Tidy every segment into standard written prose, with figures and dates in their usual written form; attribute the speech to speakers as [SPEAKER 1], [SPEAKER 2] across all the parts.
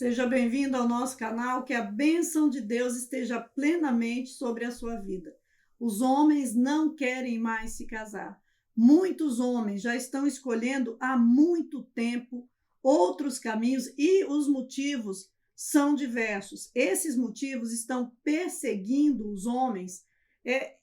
[SPEAKER 1] Seja bem-vindo ao nosso canal, que a bênção de Deus esteja plenamente sobre a sua vida. Os homens não querem mais se casar. Muitos homens já estão escolhendo há muito tempo outros caminhos e os motivos são diversos. Esses motivos estão perseguindo os homens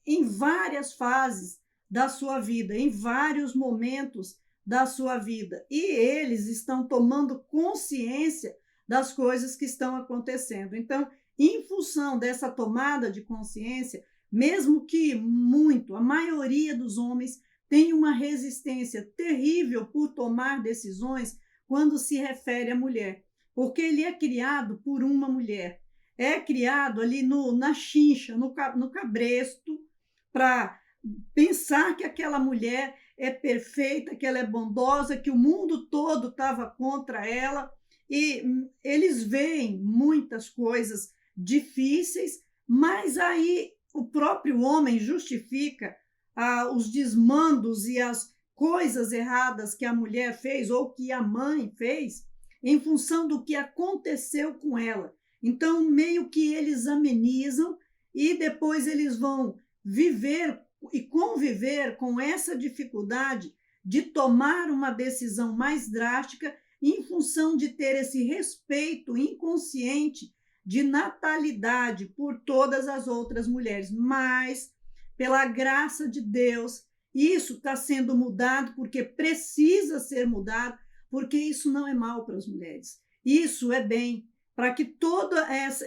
[SPEAKER 1] em várias fases da sua vida, em vários momentos da sua vida. E eles estão tomando consciência das coisas que estão acontecendo. Então, em função dessa tomada de consciência, mesmo que a maioria dos homens tem uma resistência terrível por tomar decisões quando se refere à mulher, porque ele é criado por uma mulher, é criado ali na chincha, no cabresto, para pensar que aquela mulher é perfeita, que ela é bondosa, que o mundo todo estava contra ela, e eles veem muitas coisas difíceis, mas aí o próprio homem justifica os desmandos e as coisas erradas que a mulher fez ou que a mãe fez em função do que aconteceu com ela. Então, meio que eles amenizam e depois eles vão viver e conviver com essa dificuldade de tomar uma decisão mais drástica em função de ter esse respeito inconsciente de natalidade por todas as outras mulheres. Mas, pela graça de Deus, isso está sendo mudado porque precisa ser mudado, porque isso não é mal para as mulheres. Isso é bem, para que todo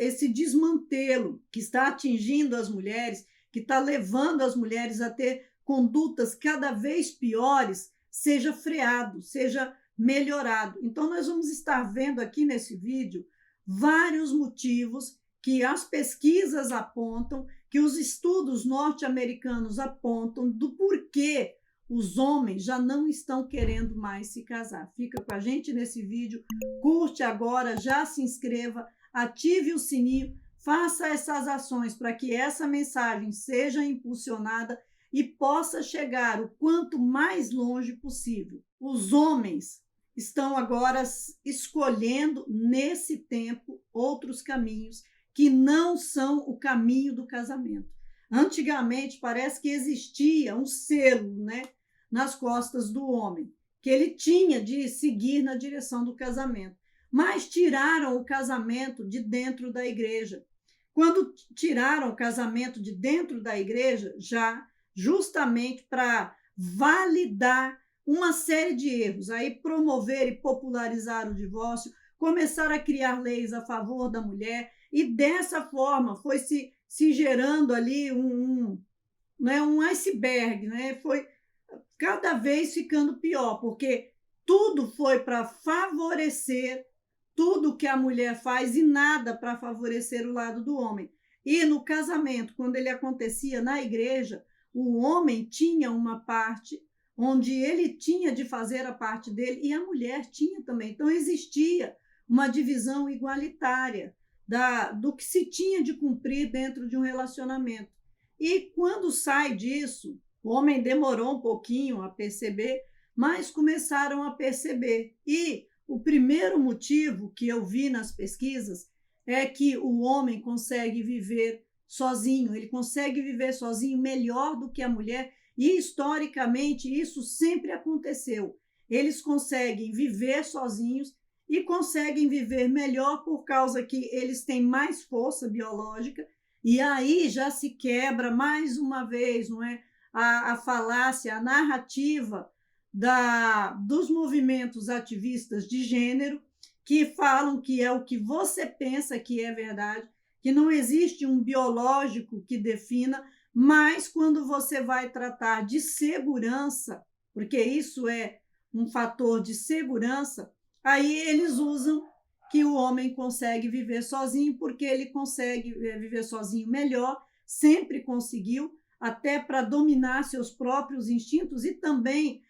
[SPEAKER 1] esse desmantelo que está atingindo as mulheres, que está levando as mulheres a ter condutas cada vez piores, seja freado, seja melhorado. Então, nós vamos estar vendo aqui nesse vídeo vários motivos que as pesquisas apontam, que os estudos norte-americanos apontam do porquê os homens já não estão querendo mais se casar. Fica com a gente nesse vídeo, curte agora, já se inscreva, ative o sininho, faça essas ações para que essa mensagem seja impulsionada e possa chegar o quanto mais longe possível. Os homens estão agora escolhendo, nesse tempo, outros caminhos que não são o caminho do casamento. Antigamente, parece que existia um selo, nas costas do homem, que ele tinha de seguir na direção do casamento. Mas tiraram o casamento de dentro da igreja. Quando tiraram o casamento de dentro da igreja, já justamente para validar uma série de erros, aí promover e popularizar o divórcio, começar a criar leis a favor da mulher, e dessa forma foi se gerando ali um iceberg, foi cada vez ficando pior, porque tudo foi para favorecer tudo que a mulher faz e nada para favorecer o lado do homem. E no casamento, quando ele acontecia na igreja, o homem tinha uma parte onde ele tinha de fazer a parte dele e a mulher tinha também. Então, existia uma divisão igualitária do que se tinha de cumprir dentro de um relacionamento. E quando sai disso, o homem demorou um pouquinho a perceber, mas começaram a perceber. E o primeiro motivo que eu vi nas pesquisas é que o homem consegue viver sozinho, ele consegue viver sozinho melhor do que a mulher, e historicamente isso sempre aconteceu. Eles conseguem viver sozinhos e conseguem viver melhor por causa que eles têm mais força biológica, e aí já se quebra mais uma vez, a falácia, a narrativa dos movimentos ativistas de gênero, que falam que é o que você pensa que é verdade, que não existe um biológico que defina, mas quando você vai tratar de segurança, porque isso é um fator de segurança, aí eles usam que o homem consegue viver sozinho, porque ele consegue viver sozinho melhor, sempre conseguiu, até para dominar seus próprios instintos e também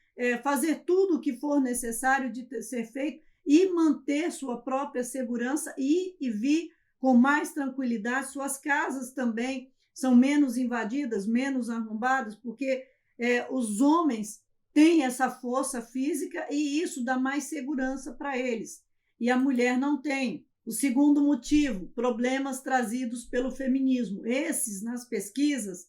[SPEAKER 1] fazer tudo o que for necessário de ser feito e manter sua própria segurança e vir com mais tranquilidade. Suas casas também são menos invadidas, menos arrombadas, porque os homens têm essa força física e isso dá mais segurança para eles. E a mulher não tem. O segundo motivo, problemas trazidos pelo feminismo. Esses, nas pesquisas,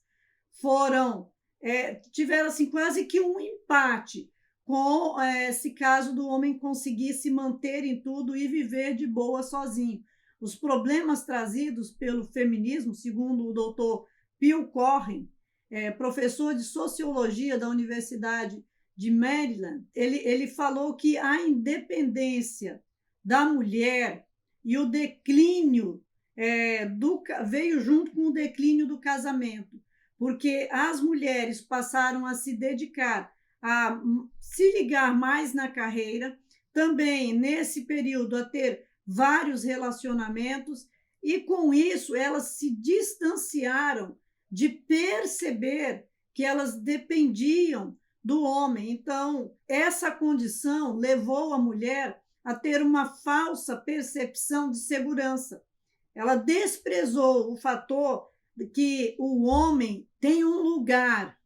[SPEAKER 1] tiveram assim, quase que um empate com esse caso do homem conseguir se manter em tudo e viver de boa sozinho. Os problemas trazidos pelo feminismo, segundo o doutor Bill Corren, professor de sociologia da Universidade de Maryland, ele falou que a independência da mulher e o declínio veio junto com o declínio do casamento, porque as mulheres passaram a se dedicar a se ligar mais na carreira, também nesse período a ter vários relacionamentos, e com isso elas se distanciaram de perceber que elas dependiam do homem. Então, essa condição levou a mulher a ter uma falsa percepção de segurança. Ela desprezou o fator de que o homem tem um lugar,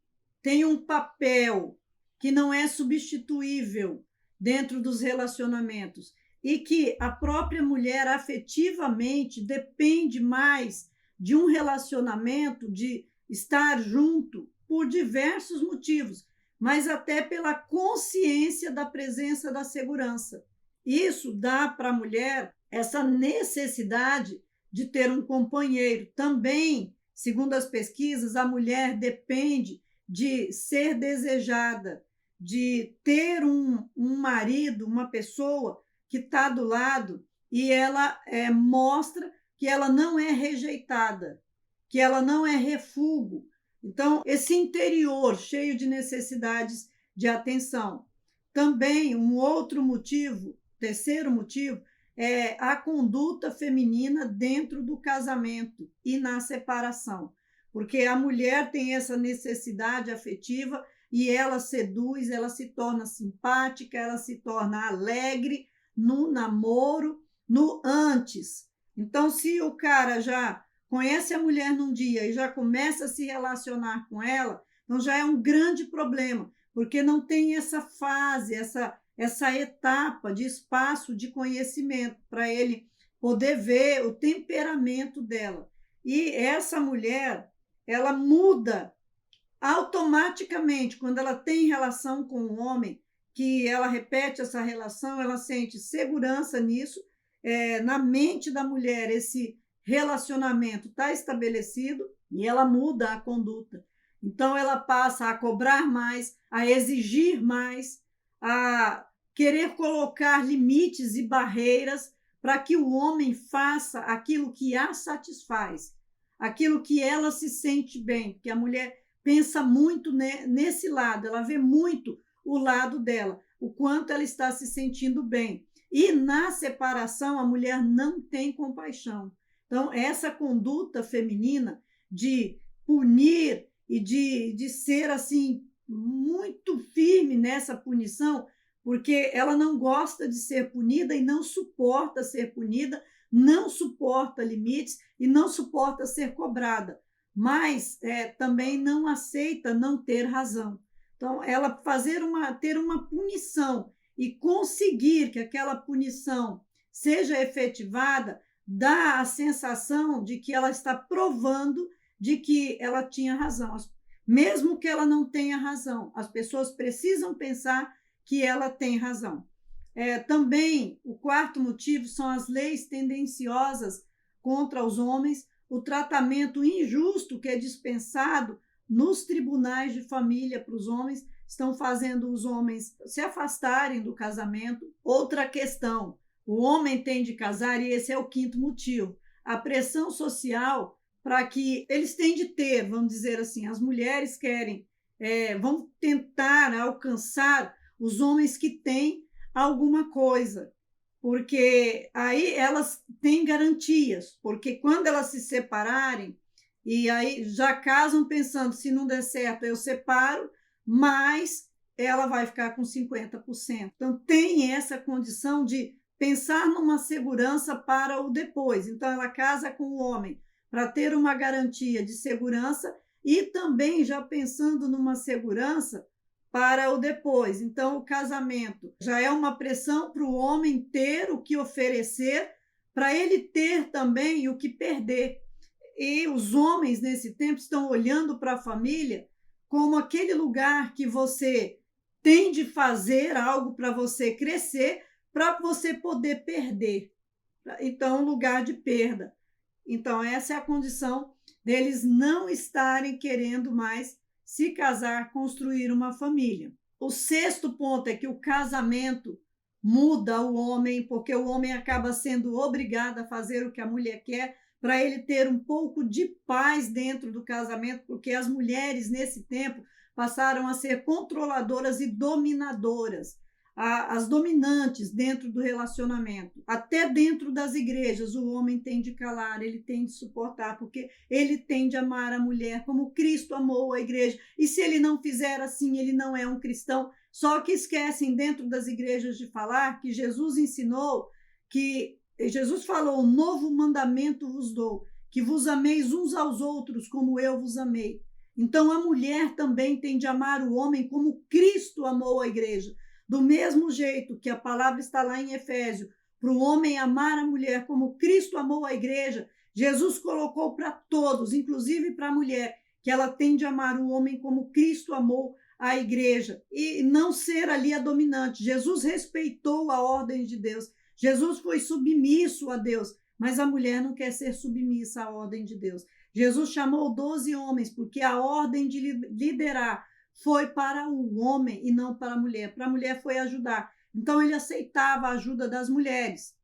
[SPEAKER 1] tem um papel que não é substituível dentro dos relacionamentos e que a própria mulher afetivamente depende mais de um relacionamento, de estar junto por diversos motivos, mas até pela consciência da presença da segurança. Isso dá para a mulher essa necessidade de ter um companheiro. Também, segundo as pesquisas, a mulher depende de ser desejada, de ter um marido, uma pessoa que está do lado e ela mostra que ela não é rejeitada, que ela não é refúgio. Então, esse interior cheio de necessidades de atenção. Também um outro motivo, terceiro motivo, é a conduta feminina dentro do casamento e na separação, porque a mulher tem essa necessidade afetiva e ela seduz, ela se torna simpática, ela se torna alegre no namoro, no antes. Então, se o cara já conhece a mulher num dia e já começa a se relacionar com ela, então já é um grande problema, porque não tem essa fase, essa etapa de espaço de conhecimento para ele poder ver o temperamento dela. E essa mulher, ela muda automaticamente quando ela tem relação com o homem, que ela repete essa relação, ela sente segurança nisso, na mente da mulher esse relacionamento está estabelecido e ela muda a conduta. Então, ela passa a cobrar mais, a exigir mais, a querer colocar limites e barreiras para que o homem faça aquilo que a satisfaz, aquilo que ela se sente bem, porque a mulher pensa muito nesse lado, ela vê muito o lado dela, o quanto ela está se sentindo bem. E na separação, a mulher não tem compaixão. Então, essa conduta feminina de punir e de ser assim muito firme nessa punição, porque ela não gosta de ser punida e não suporta ser punida, não suporta limites e não suporta ser cobrada, mas também não aceita não ter razão. Então, ela ter uma punição e conseguir que aquela punição seja efetivada, dá a sensação de que ela está provando de que ela tinha razão. Mesmo que ela não tenha razão, as pessoas precisam pensar que ela tem razão. Também, o quarto motivo são as leis tendenciosas contra os homens, o tratamento injusto que é dispensado nos tribunais de família para os homens, estão fazendo os homens se afastarem do casamento. Outra questão, o homem tem de casar, e esse é o quinto motivo, a pressão social para que eles têm de ter, vamos dizer assim, as mulheres querem, vão tentar alcançar os homens que têm alguma coisa, porque aí elas têm garantias, porque quando elas se separarem, e aí já casam pensando, se não der certo eu separo, mas ela vai ficar com 50%. Então tem essa condição de pensar numa segurança para o depois. Então ela casa com o homem para ter uma garantia de segurança e também já pensando numa segurança para o depois. Então o casamento já é uma pressão para o homem ter o que oferecer para ele ter também o que perder. E os homens, nesse tempo, estão olhando para a família como aquele lugar que você tem de fazer algo para você crescer, para você poder perder. Então, um lugar de perda. Então, essa é a condição deles não estarem querendo mais se casar, construir uma família. O sexto ponto é que o casamento muda o homem, porque o homem acaba sendo obrigado a fazer o que a mulher quer, para ele ter um pouco de paz dentro do casamento, porque as mulheres, nesse tempo, passaram a ser controladoras e dominadoras, as dominantes dentro do relacionamento. Até dentro das igrejas, o homem tem de calar, ele tem de suportar, porque ele tem de amar a mulher como Cristo amou a igreja. E se ele não fizer assim, ele não é um cristão. Só que esquecem dentro das igrejas de falar que Jesus ensinou, que Jesus falou: um novo mandamento vos dou, que vos ameis uns aos outros como eu vos amei. Então a mulher também tem de amar o homem como Cristo amou a igreja. Do mesmo jeito que a palavra está lá em Efésios, para o homem amar a mulher como Cristo amou a igreja, Jesus colocou para todos, inclusive para a mulher, que ela tem de amar o homem como Cristo amou a igreja e não ser ali a dominante. Jesus respeitou a ordem de Deus. Jesus foi submisso a Deus, mas a mulher não quer ser submissa à ordem de Deus. Jesus chamou 12 homens, porque a ordem de liderar foi para o homem e não para a mulher. Para a mulher foi ajudar. Então ele aceitava a ajuda das mulheres,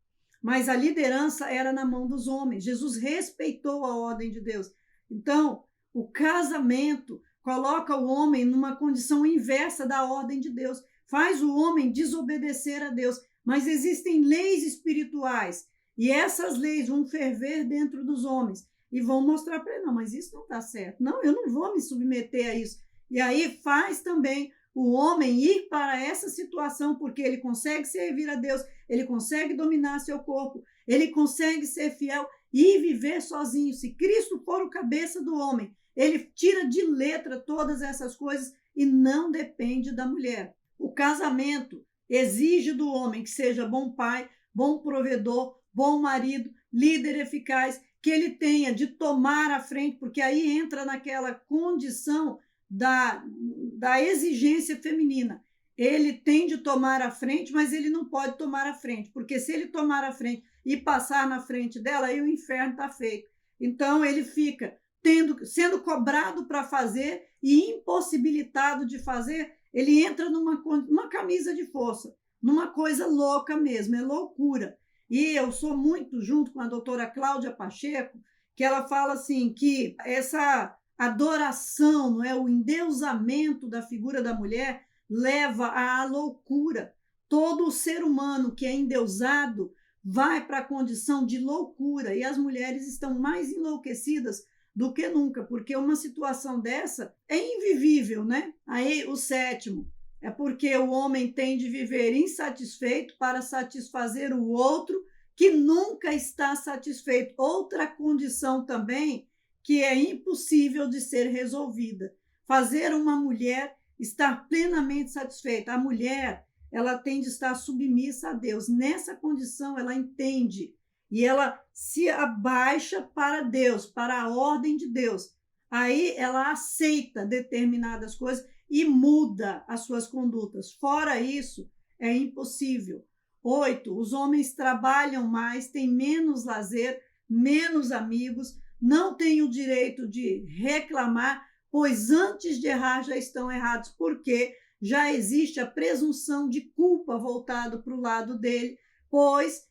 [SPEAKER 1] mas a liderança era na mão dos homens. Jesus respeitou a ordem de Deus. Então, o casamento coloca o homem numa condição inversa da ordem de Deus, faz o homem desobedecer a Deus. Mas existem leis espirituais e essas leis vão ferver dentro dos homens e vão mostrar para ele: não, mas isso não está certo. Não, eu não vou me submeter a isso. E aí faz também o homem ir para essa situação, porque ele consegue servir a Deus, ele consegue dominar seu corpo, ele consegue ser fiel e viver sozinho. Se Cristo for o cabeça do homem, ele tira de letra todas essas coisas e não depende da mulher. O casamento exige do homem que seja bom pai, bom provedor, bom marido, líder eficaz, que ele tenha de tomar a frente, porque aí entra naquela condição da exigência feminina. Ele tem de tomar a frente, mas ele não pode tomar a frente, porque se ele tomar a frente e passar na frente dela, aí o inferno está feito. Então ele fica sendo cobrado para fazer e impossibilitado de fazer. Ele entra numa camisa de força, numa coisa louca mesmo, é loucura. E eu sou muito junto com a doutora Cláudia Pacheco, que ela fala assim, que essa adoração, não é, o endeusamento da figura da mulher leva à loucura. Todo o ser humano que é endeusado vai para a condição de loucura, e as mulheres estão mais enlouquecidas do que nunca, porque uma situação dessa é invivível, né? Aí o sétimo é porque o homem tem de viver insatisfeito para satisfazer o outro que nunca está satisfeito. Outra condição também que é impossível de ser resolvida. Fazer uma mulher estar plenamente satisfeita. A mulher, ela tem de estar submissa a Deus. Nessa condição, ela entende e ela se abaixa para Deus, para a ordem de Deus. Aí ela aceita determinadas coisas e muda as suas condutas. Fora isso, é impossível. 8, os homens trabalham mais, têm menos lazer, menos amigos, não têm o direito de reclamar, pois antes de errar já estão errados, porque já existe a presunção de culpa voltado para o lado dele, pois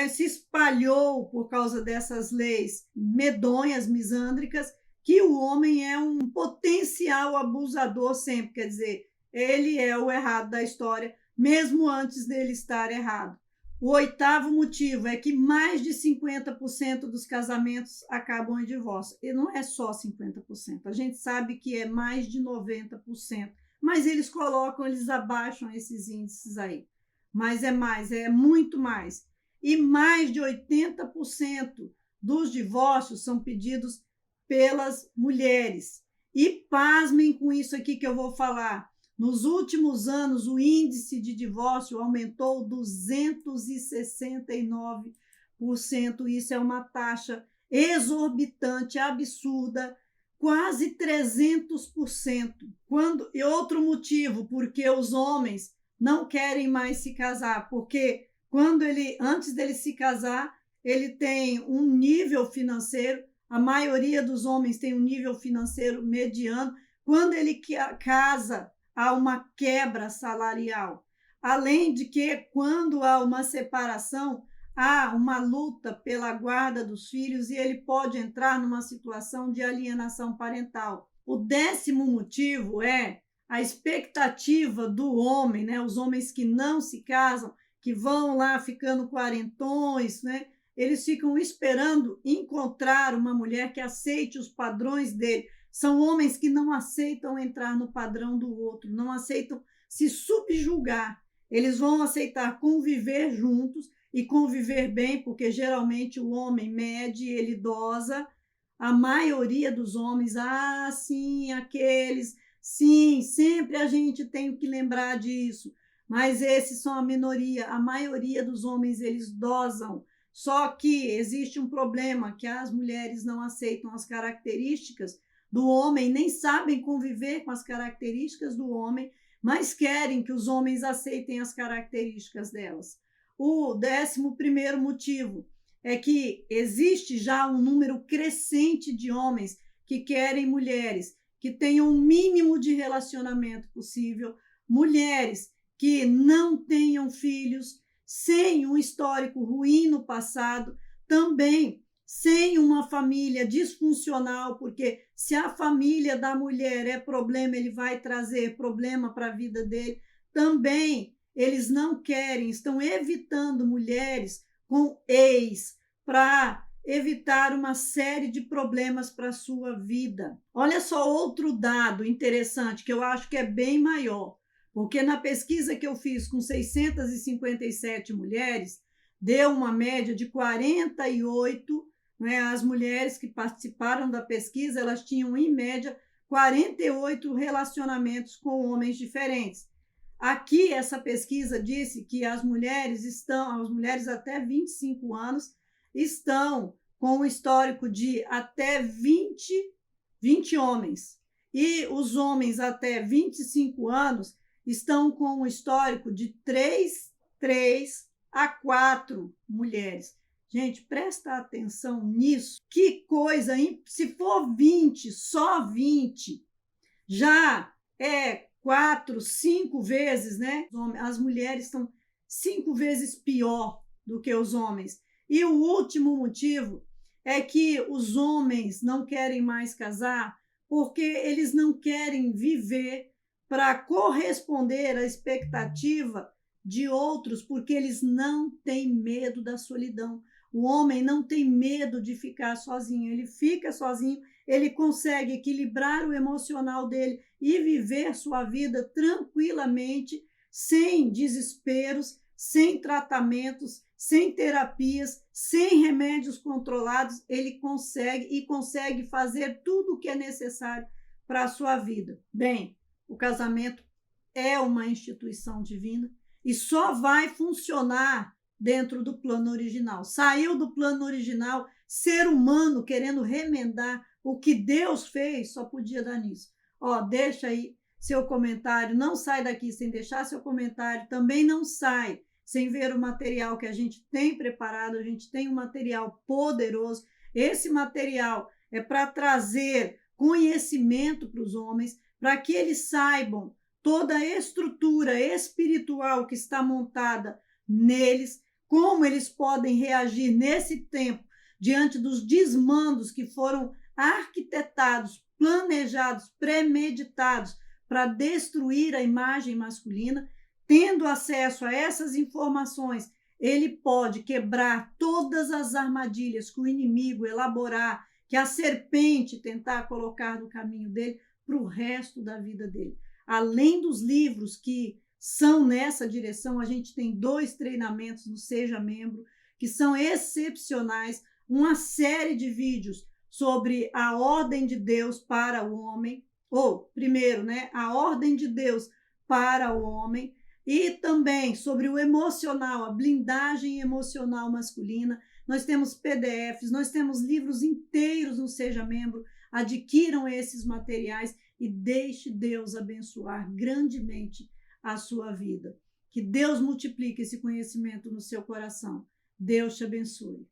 [SPEAKER 1] se espalhou por causa dessas leis medonhas, misândricas, que o homem é um potencial abusador sempre, quer dizer, ele é o errado da história, mesmo antes dele estar errado. O 8º motivo é que mais de 50% dos casamentos acabam em divórcio. E não é só 50%, a gente sabe que é mais de 90%, mas eles abaixam esses índices aí. Mas é mais, é muito mais. E mais de 80% dos divórcios são pedidos pelas mulheres. E pasmem com isso aqui que eu vou falar. Nos últimos anos, o índice de divórcio aumentou 269%. Isso é uma taxa exorbitante, absurda, quase 300%. E outro motivo, porque os homens não querem mais se casar, porque antes dele se casar, ele tem um nível financeiro, a maioria dos homens tem um nível financeiro mediano. Quando ele casa, há uma quebra salarial. Além de que, quando há uma separação, há uma luta pela guarda dos filhos e ele pode entrar numa situação de alienação parental. O 10º motivo é a expectativa do homem, né? Os homens que não se casam, que vão lá ficando quarentões, né? Eles ficam esperando encontrar uma mulher que aceite os padrões dele. São homens que não aceitam entrar no padrão do outro, não aceitam se subjugar. Eles vão aceitar conviver juntos e conviver bem, porque geralmente o homem mede, ele dosa. A maioria dos homens, sim, aqueles, sim, sempre a gente tem que lembrar disso, mas esses são a minoria. A maioria dos homens, eles dosam. Só que existe um problema, que as mulheres não aceitam as características do homem, nem sabem conviver com as características do homem, mas querem que os homens aceitem as características delas. O 11º motivo é que existe já um número crescente de homens que querem mulheres que tenham o mínimo de relacionamento possível, mulheres que não tenham filhos, sem um histórico ruim no passado, também sem uma família disfuncional, porque se a família da mulher é problema, ele vai trazer problema para a vida dele. Também eles não querem, estão evitando mulheres com ex para evitar uma série de problemas para a sua vida. Olha só outro dado interessante, que eu acho que é bem maior, porque na pesquisa que eu fiz com 657 mulheres, deu uma média de 48, né? As mulheres que participaram da pesquisa, elas tinham, em média, 48 relacionamentos com homens diferentes. Aqui, essa pesquisa disse que as mulheres até 25 anos, estão com um histórico de até 20 homens. E os homens até 25 anos estão com um histórico de 3 a 4 mulheres. Gente, presta atenção nisso. Que coisa, hein? Se for 20, só 20, já é 4, 5 vezes, né? As mulheres estão 5 vezes pior do que os homens. E o último motivo é que os homens não querem mais casar porque eles não querem viver para corresponder à expectativa de outros, porque eles não têm medo da solidão. O homem não tem medo de ficar sozinho, ele fica sozinho, ele consegue equilibrar o emocional dele e viver sua vida tranquilamente, sem desesperos, sem tratamentos, sem terapias, sem remédios controlados. Ele consegue fazer tudo o que é necessário para a sua vida. Bem, o casamento é uma instituição divina e só vai funcionar dentro do plano original. Saiu do plano original, ser humano querendo remendar o que Deus fez, só podia dar nisso. Deixa aí seu comentário, não sai daqui sem deixar seu comentário, também não sai sem ver o material que a gente tem preparado. A gente tem um material poderoso. Esse material é para trazer conhecimento para os homens, para que eles saibam toda a estrutura espiritual que está montada neles, como eles podem reagir nesse tempo diante dos desmandos que foram arquitetados, planejados, premeditados para destruir a imagem masculina. Tendo acesso a essas informações, ele pode quebrar todas as armadilhas que o inimigo elaborar, que a serpente tentar colocar no caminho dele para o resto da vida dele. Além dos livros que são nessa direção, a gente tem 2 treinamentos no Seja Membro, que são excepcionais, uma série de vídeos sobre a ordem de Deus para o homem, primeiro, né, a ordem de Deus para o homem. E também sobre o emocional, a blindagem emocional masculina. Nós temos PDFs, nós temos livros inteiros no Seja Membro. Adquiram esses materiais e deixe Deus abençoar grandemente a sua vida. Que Deus multiplique esse conhecimento no seu coração. Deus te abençoe.